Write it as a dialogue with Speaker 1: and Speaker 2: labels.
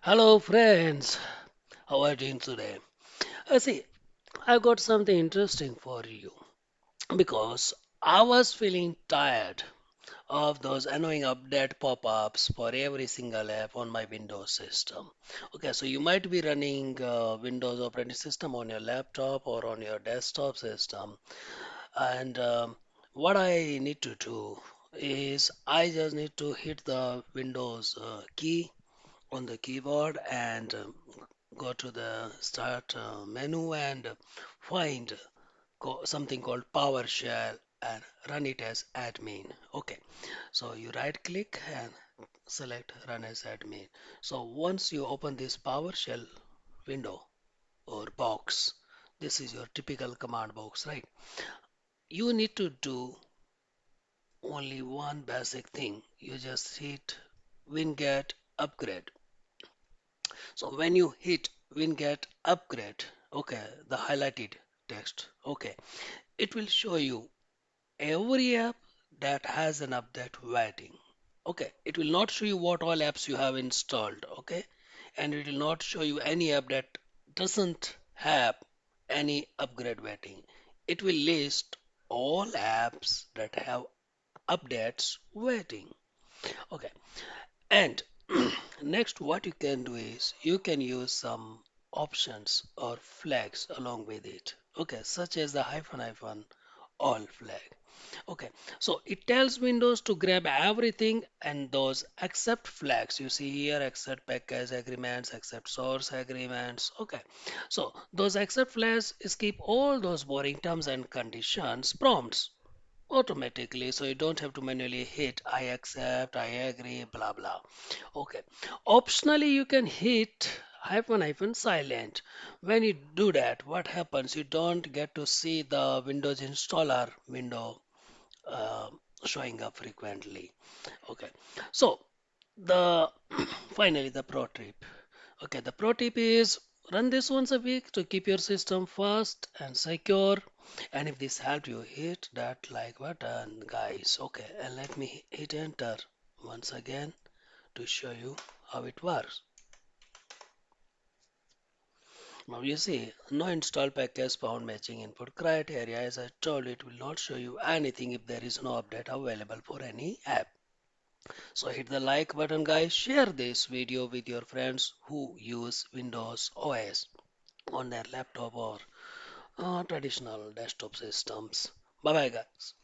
Speaker 1: Hello, friends. How are you doing today? See, I've got something interesting for you because I was feeling tired of those annoying update pop-ups for every single app on my Windows system. Okay, so you might be running Windows operating system on your laptop or on your desktop system, and what I need to do is I just need to hit the Windows key on the keyboard and go to the start menu and find something called PowerShell and run it as admin. Okay, so you right click and select run as admin. So once you open this PowerShell window or box, this is your typical command box, right? You need to do only one basic thing. You just hit Winget upgrade. So when you hit Winget upgrade, okay, the highlighted text, okay, it will show you every app that has an update waiting. Okay, it will not show you what all apps you have installed, okay, and it will not show you any app that doesn't have any upgrade waiting. It will list all apps that have updates waiting. Okay, and next, what you can do is you can use some options or flags along with it. Okay, such as the hyphen hyphen all flag. Okay, so it tells Windows to grab everything and those accept flags. You see here accept package agreements, accept source agreements. Okay, so those accept flags skip all those boring terms and conditions prompts automatically, so you don't have to manually hit I accept, I agree, blah blah. Okay, optionally you can hit hyphen hyphen silent. When you do that, what happens, you don't get to see the Windows installer window uh, showing up frequently. Okay, so the finally the pro tip. Okay, the pro tip is run this once a week to keep your system fast and secure. And if this helped you, hit that like button, guys. Okay, and let me hit enter once again to show you how it works. Now you see, no install package found matching input criteria. As I told you, it will not show you anything if there is no update available for any app. So hit the like button, guys. Share this video with your friends who use Windows OS on their laptop or traditional desktop systems. Bye bye, guys.